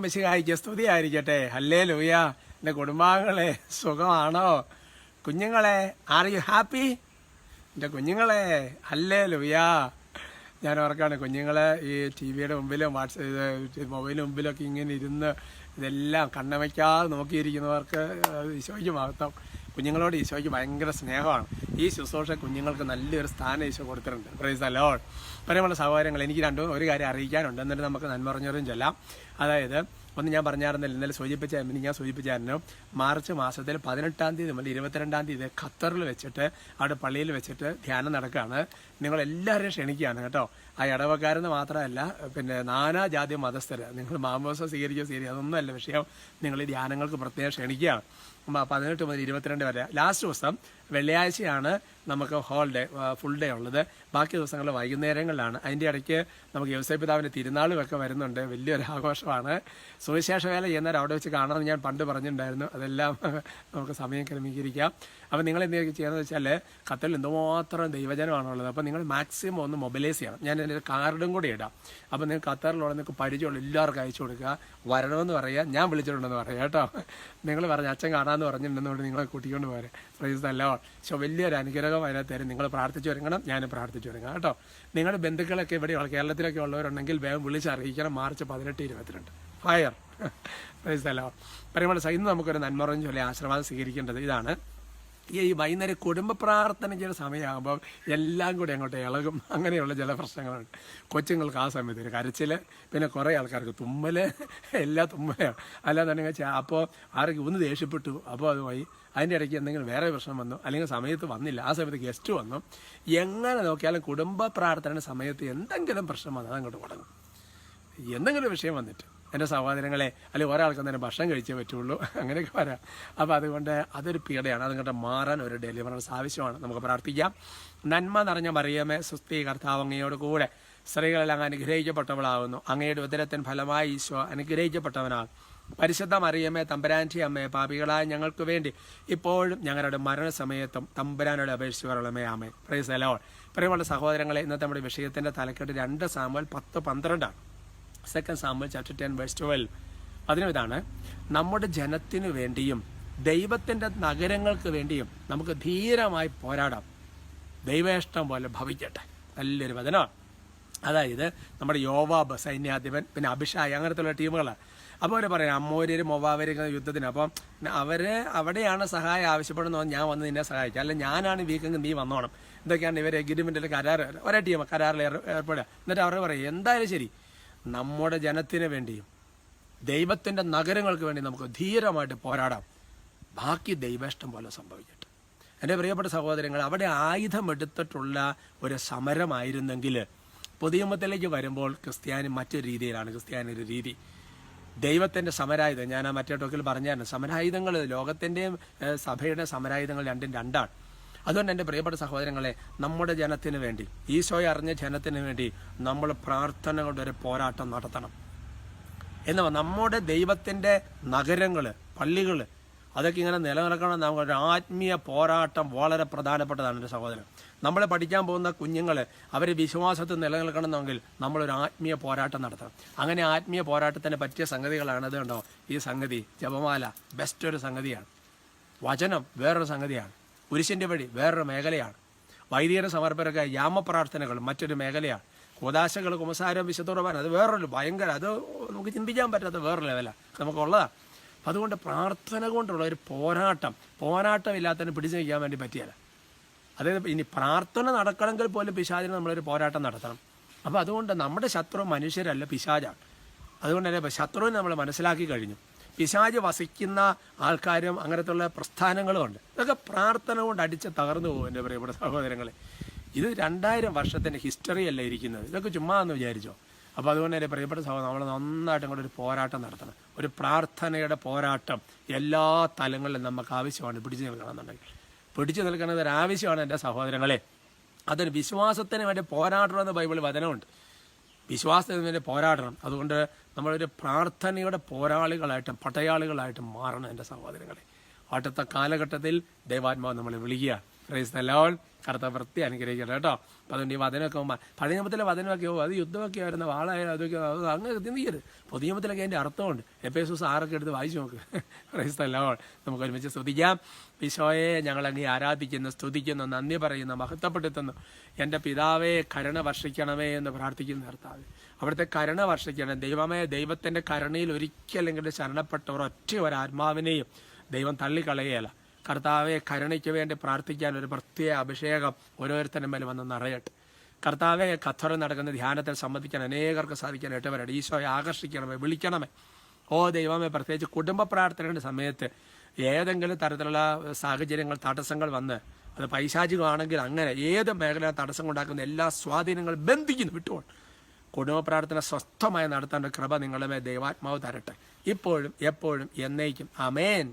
മിശിഹായിക്ക് സ്തുതിയായിരിക്കട്ടെ. ഹല്ലേലൂയ. എൻ്റെ കുടുംബാംഗങ്ങളെ സുഖമാണോ? കുഞ്ഞുങ്ങളെ ആർ യു ഹാപ്പി? എൻ്റെ കുഞ്ഞുങ്ങളെ ഹല്ലേലൂയ. ഞാൻ ഓർക്കാണ് കുഞ്ഞുങ്ങളെ ഈ ടി വിയുടെ മുമ്പിലും മൊബൈലിന് മുമ്പിലൊക്കെ ഇങ്ങനെ ഇരുന്ന് ഇതെല്ലാം കണ്ണമയ്ക്കാതെ നോക്കിയിരിക്കുന്നവർക്ക് ഈശോയ്ക്ക് മഹത്വം. കുഞ്ഞുങ്ങളോട് ഈശോയ്ക്ക് ഭയങ്കര സ്നേഹമാണ്. ഈ ശുശ്രൂഷ കുഞ്ഞുങ്ങൾക്ക് നല്ലൊരു സ്ഥാനം ഈശോ കൊടുത്തിട്ടുണ്ട്. Price the Lord. പരമ സഹോദരങ്ങൾ, എനിക്ക് ഒരു കാര്യം അറിയിക്കാനുണ്ട്. എന്നിട്ട് നമുക്ക് നന്മ പറഞ്ഞവരും ചൊല്ലാം. അതായത് ഒന്ന് ഞാൻ പറഞ്ഞായിരുന്നില്ല, ഇന്നലെ ഞാൻ സൂചിപ്പിച്ചായിരുന്നു. മാർച്ച് മാസത്തിൽ 18-ാം തീയതി മുതൽ 22-ാം തീയതി ഖത്തറിൽ വെച്ചിട്ട് അവിടെ പള്ളിയിൽ വെച്ചിട്ട് ധ്യാനം നടക്കുകയാണ്. നിങ്ങളെല്ലാവരെയും ക്ഷണിക്കുകയാണ് കേട്ടോ. ആ ഇടവക്കാരെന്ന് മാത്രമല്ല, പിന്നെ നാനാജാതി മതസ്ഥർ. നിങ്ങൾ മാമോസ സ്വീകരിക്കുക അതൊന്നുമല്ല വിഷയം. നിങ്ങൾ ഈ ധ്യാനങ്ങൾക്ക് പ്രത്യേകം ക്ഷണിക്കുകയാണ്. 18 മുതൽ 22 വരെ. ലാസ്റ്റ് ദിവസം വെള്ളിയാഴ്ചയാണ് നമുക്ക് ഫുൾ ഡേ ഉള്ളത്. ബാക്കി ദിവസങ്ങൾ വൈകുന്നേരങ്ങളിലാണ്. അതിൻ്റെ ഇടയ്ക്ക് നമുക്ക് യോസേപ്പ് പിതാവിൻ്റെ തിരുനാളുമൊക്കെ വരുന്നുണ്ട്. വലിയൊരു ആഘോഷമാണ്. സുവിശേഷ വേല ചെയ്യുന്നവർ അവിടെ വെച്ച് കാണാമെന്ന് ഞാൻ പണ്ട് പറഞ്ഞിട്ടുണ്ടായിരുന്നു. അതെല്ലാം നമുക്ക് സമയം ക്രമീകരിക്കാം. അപ്പോൾ നിങ്ങൾ എന്തൊക്കെ ചെയ്യുന്നത് വെച്ചാൽ, ഖത്തറിൽ എന്തുമാത്രം ദൈവജനമാണുള്ളത്. അപ്പോൾ നിങ്ങൾ മാക്സിമം ഒന്ന് മൊബിലൈസ് ചെയ്യണം. ഞാൻ എൻ്റെ കാർഡും കൂടി ഇടാം. അപ്പോൾ നിങ്ങൾ ഖത്തറിലുള്ള നിങ്ങൾക്ക് പരിചയമുള്ള എല്ലാവർക്കും അയച്ചു കൊടുക്കുക. വരണമെന്ന് പറയുക, ഞാൻ വിളിച്ചിട്ടുണ്ടെന്ന് പറയുക കേട്ടോ. നിങ്ങൾ പറഞ്ഞ അച്ഛൻ കാണാമെന്ന് പറഞ്ഞിട്ടുണ്ടെന്നുകൊണ്ട് നിങ്ങളെ കൂട്ടിക്കൊണ്ട് പോരെ. Price the Lord. വലിയൊരു അനുഗ്രഹം അതിനകത്ത് തരും. നിങ്ങൾ പ്രാർത്ഥിച്ചു ഒരുങ്ങണം, ഞാനും പ്രാർത്ഥിച്ചു ഒരുങ്ങാം കേട്ടോ. നിങ്ങളുടെ ബന്ധുക്കളൊക്കെ ഇവിടെയുള്ള കേരളത്തിലൊക്കെ ഉള്ളവരുണ്ടെങ്കിൽ വേഗം വിളിച്ചറിയിക്കണം. March 18, 22 fire. Praise the Lord. പറയുമ്പോൾ ഇന്ന് നമുക്കൊരു നന്മറഞ്ഞ് ചൊല്ലി ആശീർവാദം സ്വീകരിക്കേണ്ടത് ഇതാണ്. ഈ വൈകുന്നേരം കുടുംബ പ്രാർത്ഥനയ്ക്കൊരു സമയമാകുമ്പോൾ എല്ലാം കൂടി അങ്ങോട്ട് ഇളകും. അങ്ങനെയുള്ള ചില പ്രശ്നങ്ങളുണ്ട്. കൊച്ചുങ്ങൾക്ക് ആ സമയത്ത് ഒരു കരച്ചിൽ, പിന്നെ കുറേ ആൾക്കാർക്ക് തുമ്മൽ, എല്ലാ തുമ്മലാണ്. അല്ലാന്നുണ്ടെങ്കിൽ അപ്പോൾ ആരൊക്കെ ഒന്ന് ദേഷ്യപ്പെട്ടു, അപ്പോൾ അതുമായി അതിൻ്റെ ഇടയ്ക്ക് എന്തെങ്കിലും വേറെ പ്രശ്നം വന്നു, അല്ലെങ്കിൽ സമയത്ത് വന്നില്ല, ആ സമയത്ത് ഗസ്റ്റ് വന്നു. എങ്ങനെ നോക്കിയാലും കുടുംബ പ്രാർത്ഥന സമയത്ത് എന്തെങ്കിലും പ്രശ്നം വന്നാൽ അതങ്ങോട്ട് തുടങ്ങും. എന്തെങ്കിലും വിഷയം വന്നിട്ട് എൻ്റെ സഹോദരങ്ങളെ, അല്ലെങ്കിൽ ഒരാൾക്ക് തന്നെ ഭക്ഷണം കഴിച്ചേ പറ്റുള്ളൂ, അങ്ങനെയൊക്കെ വരാം. അപ്പോൾ അതുകൊണ്ട് അതൊരു പീഡയാണ്. അതുകൊണ്ട് മാറാൻ ഒരു ഡെലിവറൻസ് ആവശ്യമാണ്. നമുക്ക് പ്രാർത്ഥിക്കാം. നന്മ നിറഞ്ഞ മറിയമേ, സുസ്ഥി, കർത്താവ് അങ്ങയോട് കൂടെ സ്ത്രീകളെല്ലാം അനുഗ്രഹിക്കപ്പെട്ടവളാകുന്നു. അങ്ങയുടെ ഉദരത്തിൻ ഫലമായി ഈശോ അനുഗ്രഹിക്കപ്പെട്ടവനാകും. പരിശുദ്ധ മറിയമേ, തമ്പുരാൻ്റെ അമ്മയെ, പാപികളായ ഞങ്ങൾക്ക് വേണ്ടി ഇപ്പോഴും ഞങ്ങളുടെ മരണസമയത്തും തമ്പുരാനോട് അപേക്ഷിച്ച് വരണമേ. ആമേൻ. Praise the Lord. പ്രിയമുള്ള സഹോദരങ്ങളെ, ഇന്നത്തെ നമ്മുടെ വിഷയത്തിൻ്റെ തലക്കെട്ട് 2 സാമുവേൽ 10-12 2 സാമുവേൽ ചാപ്റ്റർ 10 വേഴ്സ് 12. അതിനും ഇതാണ്: നമ്മുടെ ജനത്തിനു വേണ്ടിയും ദൈവത്തിൻ്റെ നഗരങ്ങൾക്ക് വേണ്ടിയും നമുക്ക് ധീരമായി പോരാടാം. ദൈവേഷ്ടം പോലെ ഭവിക്കട്ടെ. നല്ലൊരു വചനമാണ്. അതായത് നമ്മുടെ യോവാബ് സൈന്യാധിപൻ, പിന്നെ അഭിഷായ്, അങ്ങനത്തെ ടീമുകളാണ്. അപ്പോൾ അവർ പറയാം അമ്മോര്യരും മൊവാവരും യുദ്ധത്തിന്. അപ്പം അവിടെയാണ് സഹായം ആവശ്യപ്പെടുന്നത്. ഞാൻ വന്ന് നിന്നെ സഹായിക്കാം, അല്ല ഞാനാണ് വീക്കെങ്കിൽ നീ വന്നോണം. ഇതൊക്കെയാണ് ഇവർ എഗ്രിമെൻറ്റിൽ ഒരേ ടീം കരാറിൽ ഏർപ്പെടുക. എന്നിട്ട് അവർ പറയും എന്തായാലും ശരി, നമ്മുടെ ജനത്തിന് വേണ്ടിയും ദൈവത്തിൻ്റെ നഗരങ്ങൾക്ക് വേണ്ടി നമുക്ക് ധീരമായിട്ട് പോരാടാം. ബാക്കി ദൈവേഷ്ടം പോലെ സംഭവിക്കട്ടെ. എൻ്റെ പ്രിയപ്പെട്ട സഹോദരങ്ങൾ, അവിടെ ആയുധമെടുത്തിട്ടുള്ള ഒരു സമരമായിരുന്നെങ്കിൽ പുതിയ നിയമത്തിലേക്ക് വരുമ്പോൾ ക്രിസ്ത്യാനി മറ്റൊരു രീതിയിലാണ്. ക്രിസ്ത്യാനി ഒരു രീതി ദൈവത്തിൻ്റെ സമരായുധം. ഞാൻ ആ മറ്റേ ടോക്കിൽ പറഞ്ഞായിരുന്നു. സമരായുധങ്ങൾ, ലോകത്തിൻ്റെയും സഭയുടെ സമരായുധങ്ങൾ രണ്ടും രണ്ടാണ്. അതുകൊണ്ട് എൻ്റെ പ്രിയപ്പെട്ട സഹോദരങ്ങളെ, നമ്മുടെ ജനത്തിന് വേണ്ടി, ഈശോയെ അറിഞ്ഞ ജനത്തിന് വേണ്ടി നമ്മൾ പ്രാർത്ഥനകളുടെ ഒരു പോരാട്ടം നടത്തണം. എന്നാൽ നമ്മുടെ ദൈവത്തിൻ്റെ നഗരങ്ങൾ, പള്ളികൾ, അതൊക്കെ ഇങ്ങനെ നിലനിൽക്കണം. നമുക്കൊരു ആത്മീയ പോരാട്ടം വളരെ പ്രധാനപ്പെട്ടതാണ് എൻ്റെ സഹോദരൻ. നമ്മൾ പഠിക്കാൻ പോകുന്ന കുഞ്ഞുങ്ങൾ അവർ വിശ്വാസത്തിൽ നിലനിൽക്കണമെങ്കിൽ നമ്മളൊരു ആത്മീയ പോരാട്ടം നടത്തണം. അങ്ങനെ ആത്മീയ പോരാട്ടത്തിന് പറ്റിയ സംഗതികളാണ് ഇത്. കണ്ടോ, ഈ സംഗതി ജപമാല ബെസ്റ്റ് ഒരു സംഗതിയാണ്. വചനം വേറൊരു സംഗതിയാണ്. കുരിശിൻ്റെ വഴി വേറൊരു മേഖലയാണ്. വൈദികര സമർപ്പകരൊക്കെ യാമപ്രാർത്ഥനകൾ മറ്റൊരു മേഖലയാണ്. കൂദാശകൾ, കുമ്പസാരം, വിശുദ്ധ കുർബാന അത് വേറൊരു ഭയങ്കര, അത് നമുക്ക് ചിന്തിക്കാൻ പറ്റാത്ത വേറൊരു ലെവലാണ് നമുക്കുള്ളതാണ്. അതുകൊണ്ട് പ്രാർത്ഥന കൊണ്ടുള്ള ഒരു പോരാട്ടമില്ലാത്തതിന് പിടിച്ചു നിൽക്കാൻ വേണ്ടി പറ്റിയല്ല. അതായത് ഇനി പ്രാർത്ഥന നടക്കണമെങ്കിൽ പോലും പിശാചിന് നമ്മളൊരു പോരാട്ടം നടത്തണം. അപ്പോൾ അതുകൊണ്ട് നമ്മുടെ ശത്രു മനുഷ്യരല്ല, പിശാചാണ്. അതുകൊണ്ട് തന്നെ ശത്രുവിനെ നമ്മൾ മനസ്സിലാക്കി കഴിഞ്ഞു. പിശാച് വസിക്കുന്ന ആൾക്കാരും അങ്ങനത്തുള്ള പ്രസ്ഥാനങ്ങളും ഉണ്ട്. ഇതൊക്കെ പ്രാർത്ഥന കൊണ്ട് അടിച്ച് തകർന്നു പോകും. എൻ്റെ പ്രിയപ്പെട്ട സഹോദരങ്ങളെ, ഇത് 2000 വർഷത്തിൻ്റെ ഹിസ്റ്ററി അല്ല ഇരിക്കുന്നത്. ഇതൊക്കെ ചുമ്മാ എന്ന് വിചാരിച്ചോ? അപ്പോൾ അതുകൊണ്ട് എൻ്റെ പ്രിയപ്പെട്ട സഹോദരൻ, നമ്മൾ നന്നായിട്ടും കൂടെ ഒരു പോരാട്ടം നടത്തണം. ഒരു പ്രാർത്ഥനയുടെ പോരാട്ടം എല്ലാ തലങ്ങളിലും നമുക്ക് ആവശ്യമാണ്. പിടിച്ചു നിൽക്കണമെന്നുണ്ടെങ്കിൽ പിടിച്ചു നിൽക്കുന്നത് ഒരാവശ്യമാണ് എൻ്റെ സഹോദരങ്ങളെ. അതൊരു വിശ്വാസത്തിന് വേണ്ടി പോരാടണമെന്ന് ബൈബിൾ വചനമുണ്ട്. വിശ്വാസത്തിന് വേണ്ടി പോരാടണം. അതുകൊണ്ട് നമ്മളൊരു പ്രാർത്ഥനയുടെ പോരാളികളായിട്ടും പടയാളികളായിട്ടും മാറണം എൻ്റെ സഹോദരങ്ങളെ. അടുത്ത കാലഘട്ടത്തിൽ ദൈവാത്മാവ് നമ്മളെ വിളിക്കുക. Price the Lord. കർത്താവ് വൃത്തി അനുഗ്രഹിക്കട്ടെ കേട്ടോ. അപ്പം അതുകൊണ്ട് ഈ വചനമൊക്കെ പഴയ നിയമത്തിലെ വചനമൊക്കെ അത് യുദ്ധമൊക്കെ ആയിരുന്ന വാളായാലും അതൊക്കെ അങ്ങനെ ചിന്തിക്കരുത്. പുതിയ നിയമത്തിലൊക്കെ അതിൻ്റെ അർത്ഥമുണ്ട്. എഫേസസ് 6 എടുത്ത് വായിച്ചു നോക്ക്. Price the Lord. നമുക്ക് ഒരുമിച്ച് സ്തുതിക്കാം. ഈശോയെ ഞങ്ങളങ്ങ് ആരാധിക്കുന്നു, സ്തുതിക്കുന്നു, നന്ദി പറയുന്നു, മഹത്വപ്പെടുത്തുന്നു. എൻ്റെ പിതാവേ കരുണ വർഷിക്കണമേ എന്ന് പ്രാർത്ഥിക്കുന്ന കർത്താവ്. അവിടുത്തെ കരുണ വർഷിക്കണം. ദൈവമേ, ദൈവത്തിൻ്റെ കരുണയിൽ ഒരിക്കലെങ്കിലും ശരണപ്പെട്ട ഒരൊറ്റ ഒരാത്മാവിനെയും ദൈവം തള്ളിക്കളയുകയില്ല. കർത്താവെ, കരുണയ്ക്ക് വേണ്ടി പ്രാർത്ഥിക്കാൻ ഒരു പ്രത്യേക അഭിഷേകം ഓരോരുത്തരുടെ മേലും വന്ന് നിറയട്ടെ. കർത്താവെ, ഖത്തറിൽ നടക്കുന്ന ധ്യാനത്തിൽ സംബന്ധിക്കാൻ അനേകർക്ക് സാധിക്കാൻ ഇടവരട്ടെ. ഈശോയെ ആകർഷിക്കണമേ, വിളിക്കണമേ. ഓ ദൈവമേ, പ്രത്യേകിച്ച് കുടുംബ പ്രാർത്ഥനയുടെ സമയത്ത് ഏതെങ്കിലും തരത്തിലുള്ള സാഹചര്യങ്ങൾ, തടസ്സങ്ങൾ വന്ന് അത് പൈശാചികമാണെങ്കിൽ അങ്ങനെ ഏത് മേഖല തടസ്സം ഉണ്ടാക്കുന്ന എല്ലാ സ്വാധീനങ്ങളും ബന്ധിക്കുന്നു, വിട്ടുകൊണ്ട് കുടുംബ പ്രാർത്ഥന സ്വസ്ഥമായി നടത്തേണ്ട കൃപ നിങ്ങളുടെ ദൈവാത്മാവ് തരട്ടെ, ഇപ്പോഴും എപ്പോഴും എന്നേക്കും. ആമേൻ.